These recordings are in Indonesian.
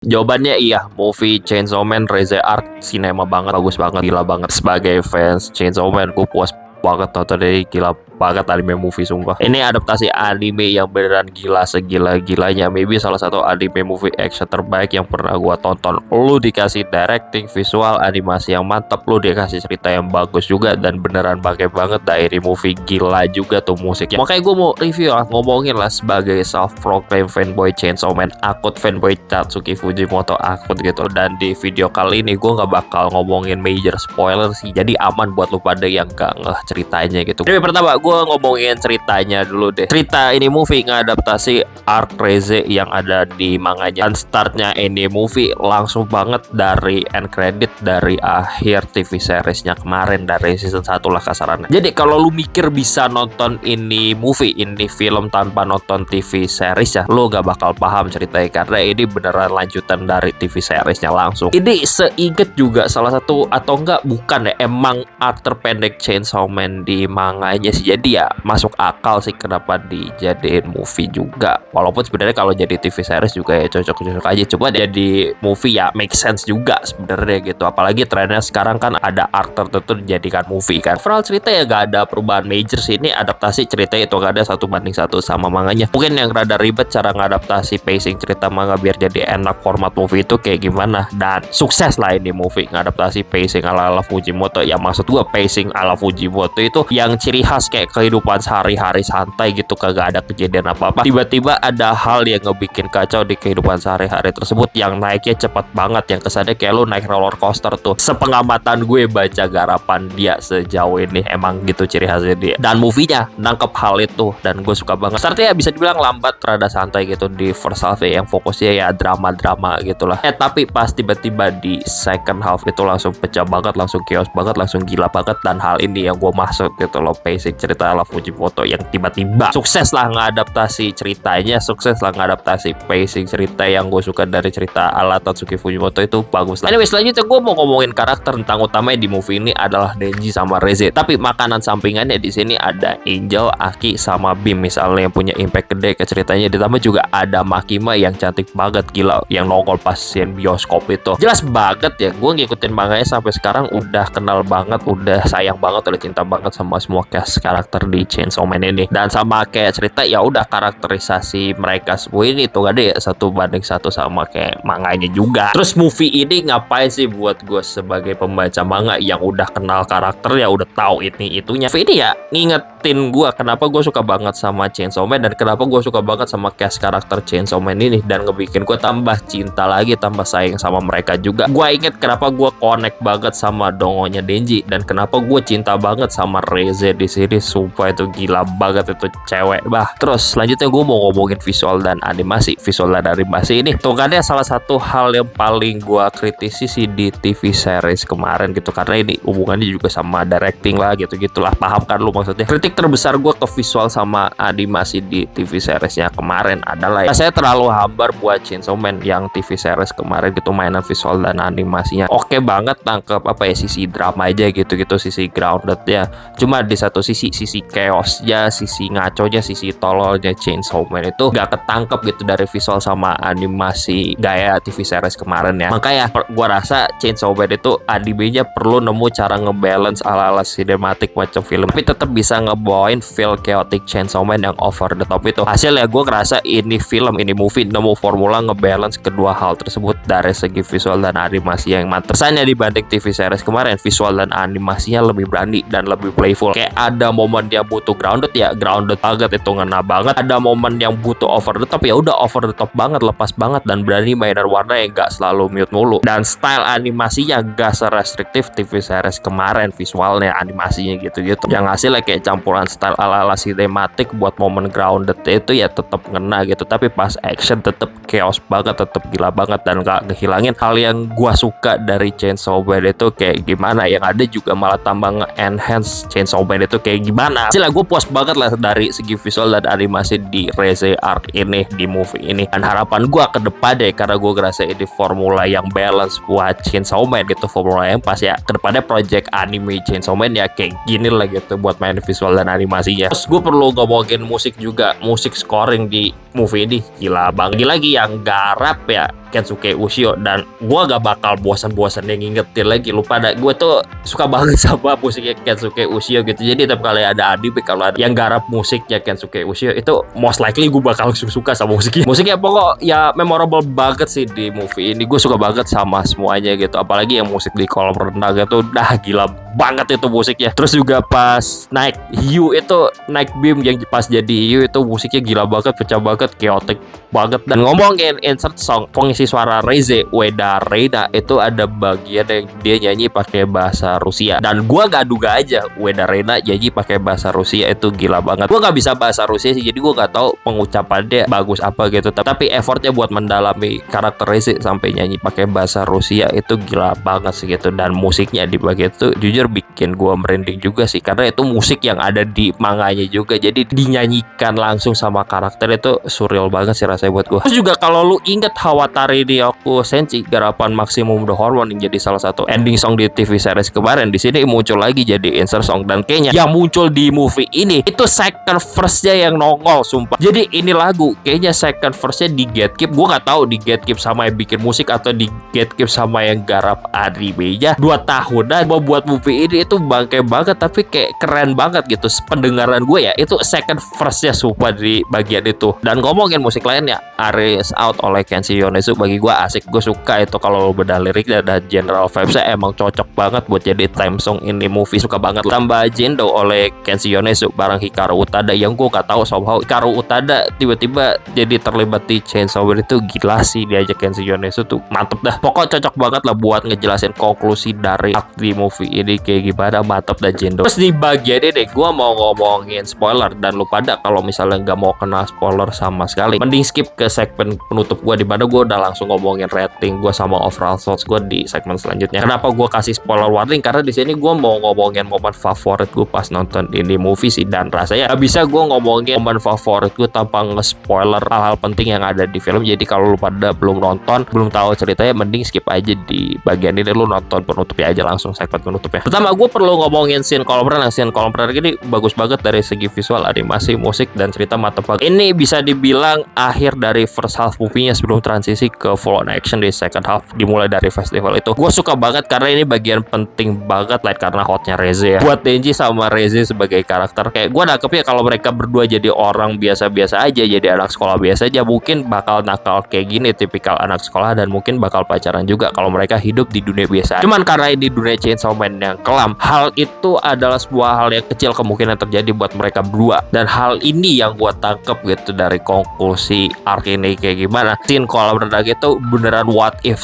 Jawabannya iya, movie Chainsaw Man Rise Arc sinema banget, bagus banget, gila banget. Sebagai fans Chainsaw Man, gue puas banget nonton ini, gila banget anime movie sumpah. Ini adaptasi anime yang beneran gila segila-gilanya. Maybe salah satu anime movie action terbaik yang pernah gua tonton. Lu dikasih directing, visual, animasi yang mantap, lu dikasih cerita yang bagus juga, dan beneran pakai banget dari movie, gila juga tuh musiknya. Makanya gua mau review lah, ngomongin lah sebagai self-proclaimed fanboy Chainsaw Man, akut fanboy Tatsuki Fujimoto akut gitu. Dan di video kali ini gua nggak bakal ngomongin major spoiler sih, jadi aman buat lu pada yang gak ngeh ceritanya gitu. Jadi pertama gue ngomongin ceritanya dulu deh. Cerita ini movie ngadaptasi arc Rise yang ada di manganya. Dan startnya ini movie langsung banget dari end credit, dari akhir TV seriesnya kemarin, dari season 1 lah kasarannya. Jadi kalau lu mikir bisa nonton ini movie, ini film tanpa nonton TV series ya, lu gak bakal paham ceritanya, karena ini beneran lanjutan dari TV seriesnya langsung. Ini seinget juga salah satu, atau enggak bukan ya, emang arc terpendek Chainsaw Man di manganya sih. Jadi ya masuk akal sih kenapa dijadiin movie juga. Walaupun sebenarnya kalau jadi TV series juga ya cocok-cocok aja. Coba jadi movie ya make sense juga sebenarnya gitu. Apalagi trennya sekarang kan ada arc tertentu dijadikan movie kan. Overall cerita ya gak ada perubahan major sih. Ini adaptasi cerita itu gak ada 1:1 sama manganya. Mungkin yang rada ribet cara ngadaptasi pacing cerita manga biar jadi enak format movie itu kayak gimana. Dan sukses lah ini movie ngadaptasi pacing ala-ala Fujimoto. Ya maksud gua pacing ala Fujimoto itu yang ciri khas kayak kehidupan sehari-hari santai gitu, kagak ada kejadian apa-apa. Tiba-tiba ada hal yang ngebikin kacau di kehidupan sehari-hari tersebut, yang naiknya cepat banget, yang kesannya kayak lu naik roller coaster tuh. Sepengamatan gue baca garapan dia sejauh ini, emang gitu ciri khasnya dia. Dan movie-nya nangkep hal itu, dan gue suka banget. Startnya bisa dibilang lambat, rada santai gitu di first half ya, yang fokusnya ya drama-drama gitulah. Tapi pas tiba-tiba di second half itu langsung pecah banget, langsung chaos banget, langsung gila banget. Dan hal ini yang gue maksud gitu loh, pacing cerita ala Fujimoto yang tiba-tiba sukses lah ngadaptasi ceritanya, sukses lah ngadaptasi pacing cerita. Yang gue suka dari cerita ala Tatsuki Fujimoto itu bagus lah. Anyway, selanjutnya gue mau ngomongin karakter tentang utamanya di movie ini adalah Denji sama Reze. Tapi makanan sampingannya di sini ada Angel, Aki, sama Bim misalnya, yang punya impact gede ke ceritanya. Ditambah juga ada Makima yang cantik banget, gila, yang nongol pas scene bioskop itu. Jelas banget ya, gue ngikutin manganya sampai sekarang udah kenal banget, udah sayang banget, udah cinta banget sama semua cast karakter di Chainsaw Man ini. Dan sama kayak cerita ya udah karakterisasi mereka semua ini tuh gak ada ya 1:1 sama kayak manganya juga. Terus movie ini ngapain sih buat gue sebagai pembaca manga yang udah kenal karakter, ya udah tahu ini itunya. Movie ini ya ngingetin gue kenapa gue suka banget sama Chainsaw Man, dan kenapa gue suka banget sama cast karakter Chainsaw Man ini, dan ngebikin gue tambah cinta lagi, tambah sayang sama mereka juga. Gue inget kenapa gue connect banget sama dongonya Denji, dan kenapa gue cinta banget sama Reze di sini. Sumpah itu gila banget itu cewek bah. Terus selanjutnya gue mau ngomongin visual dan animasi. Visual dan animasi ini tuh kan ya salah satu hal yang paling gue kritisi sih di TV series kemarin gitu, karena ini hubungannya juga sama directing lah gitu-gitulah. Paham kan lu maksudnya? Kritik terbesar gue ke visual sama animasi di TV seriesnya kemarin adalah ya, saya terlalu hambar buat Chainsaw Man yang TV series kemarin gitu. Mainan visual dan animasinya oke banget, tangkep apa ya, sisi drama aja gitu-gitu, sisi grounded ya. Cuma di satu sisi chaosnya, sisi ngaconya, sisi tololnya Chainsaw Man itu gak ketangkep gitu dari visual sama animasi gaya TV series kemarin ya. Makanya gua rasa Chainsaw Man itu animenya perlu nemu cara ngebalance ala-ala sinematik macam film, tapi tetap bisa ngebawain feel chaotic Chainsaw Man yang over the top itu. Hasilnya gue ngerasa ini film, ini movie nemu formula ngebalance kedua hal tersebut dari segi visual dan animasi yang mantap. Kesannya dibanding TV series kemarin, visual dan animasinya lebih berani dan lebih playful. Kayak ada momen yang butuh grounded ya grounded banget, itu ngena banget. Ada momen yang butuh over the top ya udah over the top banget, lepas banget, dan berani mainan warna yang gak selalu mute mulu. Dan style animasinya gak serestriktif TV series kemarin, visualnya, animasinya gitu-gitu. Yang hasilnya kayak campuran style ala-ala sinematik buat momen grounded itu ya tetap ngena gitu, tapi pas action tetap chaos banget, tetap gila banget, dan gak ngehilangin hal yang gua suka dari Chainsaw Man itu kayak gimana. Yang ada juga malah tambah nge-enhance Chainsaw Man itu kayak gimana. Hasilnya gue puas banget lah dari segi visual dan animasi di Rise Arc ini, di movie ini. Dan harapan gue ke depan deh, karena gue ngerasa ini formula yang balance buat Chainsaw Man gitu, formula yang pas ya. Kedepannya project anime Chainsaw Man ya kayak gini lah gitu, buat main visual dan animasinya. Terus gue perlu ngomongin musik juga. Musik scoring di movie ini gila banget. Lagi yang garap ya Kensuke Ushio, dan gue gak bakal bosan-bosan yang ngingetin lagi lu pada. Gue tuh suka banget sama musiknya Kensuke Ushio gitu. Jadi tiap kali ada anime, kalau ada yang garap musiknya Kensuke Ushio, itu most likely gue bakal suka sama musiknya pokok ya memorable banget sih di movie ini. Gue suka banget sama semuanya gitu, apalagi yang musik di kolam renang itu dah gila banget itu musiknya. Terus juga pas naik hiu itu, naik beam yang pas jadi hiu itu musiknya gila banget, pecah banget, chaotic banget. Dan ngomongin insert song, pengisi suara Reize, Ueda Reina, itu ada bagian yang dia nyanyi pakai bahasa Rusia, dan gua gak duga aja Ueda Reina nyanyi pakai bahasa Rusia, itu gila banget. Gua gak bisa bahasa Rusia sih, jadi gua gak tahu pengucapannya bagus apa gitu, tapi effortnya buat mendalami karakter Reize sampai nyanyi pakai bahasa Rusia itu gila banget sih gitu. Dan musiknya di bagian itu jujur bikin gua merinding juga sih, karena itu musik yang ada di manganya juga, jadi dinyanyikan langsung sama karakter itu surreal banget sih rasanya buat gua. Terus juga kalau lu inget Hawatari Ryoku Senshi garapan Maximum the Hormone yang jadi salah satu ending song di TV series kemarin, di sini muncul lagi jadi insert song, dan kayaknya yang muncul di movie ini itu second verse-nya yang nongol sumpah. Jadi ini lagu kayaknya second verse-nya di gatekeep, gua nggak tahu di gatekeep sama yang bikin musik atau di gatekeep sama yang garap animenya. 2 tahunan mau buat movie ini itu bangke banget, tapi kayak keren banget gitu. Pendengaran gue ya itu second verse-nya sumpah di bagian itu. Dan ngomongin musik lainnya, Aries Out oleh Kenshi Yonezu bagi gue asik, gue suka itu kalau beda liriknya dan general vibes-nya emang cocok banget buat jadi theme song ini movie, suka banget. Tambah Jendo oleh Kenshi Yonezu bareng Hikaru Utada, yang gue gak tahu somehow Hikaru Utada tiba-tiba jadi terlibat di Chainsaw Man, itu gila sih diajak Kenshi Yonezu tuh mantep dah. Pokok cocok banget lah buat ngejelasin konklusi dari arc di movie ini kayak gimana, mantep dah Jendo. Terus di bagian ini gue mau ngomongin spoiler, dan lu pada kalau misalnya nggak mau kena spoiler sama sekali, mending skip ke segmen penutup gue, di mana gue udah langsung ngomongin rating gue sama overall thoughts gue di segmen selanjutnya. Kenapa gue kasih spoiler warning? Karena di sini gue mau ngomongin momen favorit gue pas nonton ini movie sih, dan rasanya gak bisa gue ngomongin momen favorit gue tanpa nge-spoiler hal-hal penting yang ada di film. Jadi kalau lu pada belum nonton, belum tahu ceritanya, mending skip aja di bagian ini, lu nonton penutupnya aja langsung, segmen penutupnya. Pertama gue perlu ngomongin scene kolam renang. Scene kolam renang ini bagus banget dari segi visual, animasi, musik, dan cerita mantep banget. Ini bisa dibilang akhir dari first half movie-nya sebelum transisi ke full on action di second half, dimulai dari festival itu. Gue suka banget karena ini bagian penting banget lah, karena hotnya Reize ya. Buat Denji sama Reize sebagai karakter, kayak gue nangkepnya kalau mereka berdua jadi orang biasa-biasa aja, jadi anak sekolah biasa aja, mungkin bakal nakal kayak gini, tipikal anak sekolah, dan mungkin bakal pacaran juga kalau mereka hidup di dunia biasa. Cuman karena ini dunia Chainsaw Man yang kelam, hal itu adalah sebuah hal yang kecil kemungkinan terjadi buat mereka berdua. Dan hal ini yang gue tangkep gitu dari konklusi arc ini kayak gimana. Scene kolam renang itu beneran what if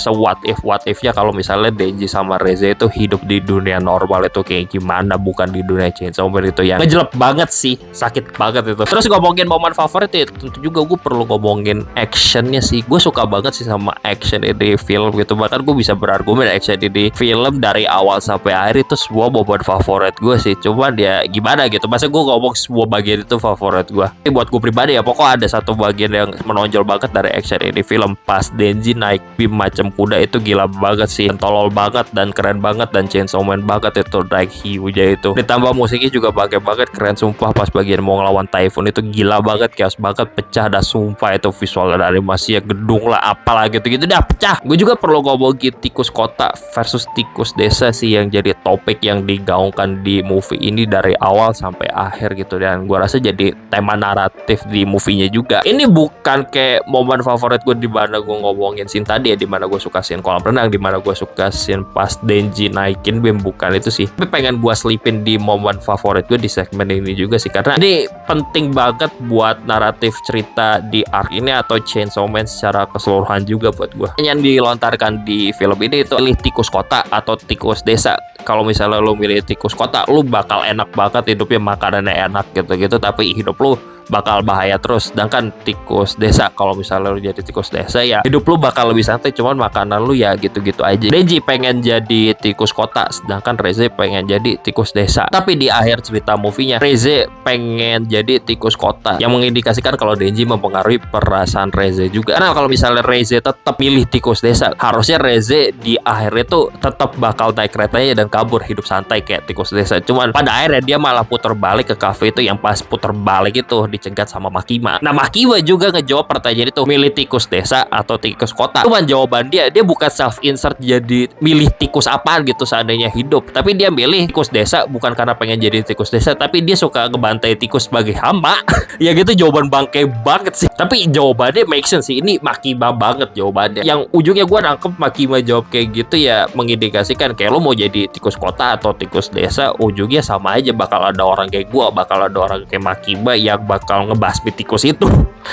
nya kalau misalnya Denji sama Reize itu hidup di dunia normal itu kayak gimana, bukan di dunia Chainsaw Man itu yang ngejelek banget sih, sakit banget itu. Terus ngomongin momen favorit ya, tentu juga gue perlu ngomongin actionnya sih. Gue suka banget sih sama action ini film gitu, bahkan gue bisa berargumen action ini film dari awal sampai akhir itu semua momen favorit gue sih. Cuman ya gimana gitu, masa gue ngomong semua bagian itu favorit gue. Tapi buat gue pribadi ya, pokok ada satu bagian yang menonjol banget dari action ini film, pas Denji naik beam macam kuda itu gila banget sih, tolol banget dan keren banget, dan Chainsaw Man banget itu naik hiunya itu. Ditambah musiknya juga pakai banget, keren sumpah. Pas bagian mau ngelawan Typhoon itu gila banget, chaos banget, pecah dah sumpah itu visual dan animasi ya, gedung lah apalah gitu-gitu dah pecah. Gue juga perlu ngomongin tikus kota versus tikus desa sih, yang jadi topik yang digaungkan di movie ini dari awal sampai akhir gitu, dan gue rasa jadi tema naratif di movie-nya juga. Ini bukan kayak momen favorit gue di mana gue ngomongin scene tadi ya, di mana gue suka scene kolam renang, di mana gue suka scene pas Denji naikin beam, bukan itu sih. Tapi pengen gue selipin di momen favorit gue di segmen ini juga sih, karena ini penting banget buat naratif cerita di arc ini atau Chainsaw Man secara keseluruhan juga buat gue. Yang dilontarkan di film ini itu pilih tikus kota atau tikus desa. Kalau misalnya lu milih tikus kota, lu bakal enak banget hidupnya, makanannya enak gitu-gitu, tapi hidup lu bakal bahaya terus. Sedangkan tikus desa, kalau misalnya lu jadi tikus desa ya hidup lu bakal lebih santai, cuman makanan lu ya gitu-gitu aja. Denji pengen jadi tikus kota, sedangkan Reize pengen jadi tikus desa. Tapi di akhir cerita movie-nya, Reize pengen jadi tikus kota, yang mengindikasikan kalau Denji mempengaruhi perasaan Reize juga. Karena kalau misalnya Reize tetap milih tikus desa, harusnya Reize di akhirnya tuh tetap bakal naik keretanya dan kabur hidup santai kayak tikus desa. Cuman pada akhirnya dia malah putar balik ke cafe itu, yang pas putar balik itu dicegat sama Makima. Nah, Makima juga ngejawab pertanyaan itu, milih tikus desa atau tikus kota. Cuman jawaban dia bukan self insert jadi milih tikus apaan gitu seandainya hidup, tapi dia milih tikus desa bukan karena pengen jadi tikus desa, tapi dia suka ngebantai tikus sebagai hamba. Ya gitu, jawaban bangke banget sih, tapi jawabannya make sense sih. Ini Makima banget jawabannya. Yang ujungnya gue nangkep Makima jawab kayak gitu ya mengindikasikan kayak lo mau jadi tikus kota atau tikus desa, ujungnya sama aja, bakal ada orang kayak gue, bakal ada orang kayak Makima yang bakal ngebasmi tikus itu.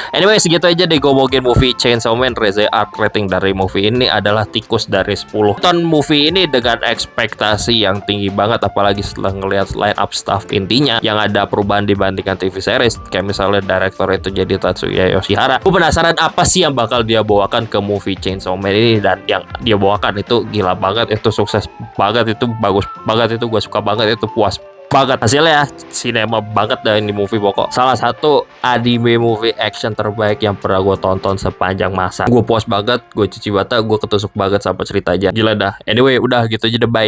Anyway, segitu aja deh ngomongin movie Chainsaw Man. Reza Arc rating dari movie ini adalah tikus dari 10. Tonton movie ini dengan ekspektasi yang tinggi banget, apalagi setelah ngelihat line up staff intinya yang ada perubahan dibandingkan TV series. Kayak misalnya director itu jadi Tatsuya Yoshihara. Gue penasaran apa sih yang bakal dia bawakan ke movie Chainsaw Man ini, dan yang dia bawakan itu gila banget, itu sukses banget, itu bagus banget, itu gue suka banget, itu puas banget hasilnya, sinema banget dah ini movie. Pokok salah satu anime movie action terbaik yang pernah gue tonton sepanjang masa. Gue puas banget, gue cuci mata, gue ketusuk banget sama ceritanya, gila dah. Anyway, udah gitu aja deh, bye.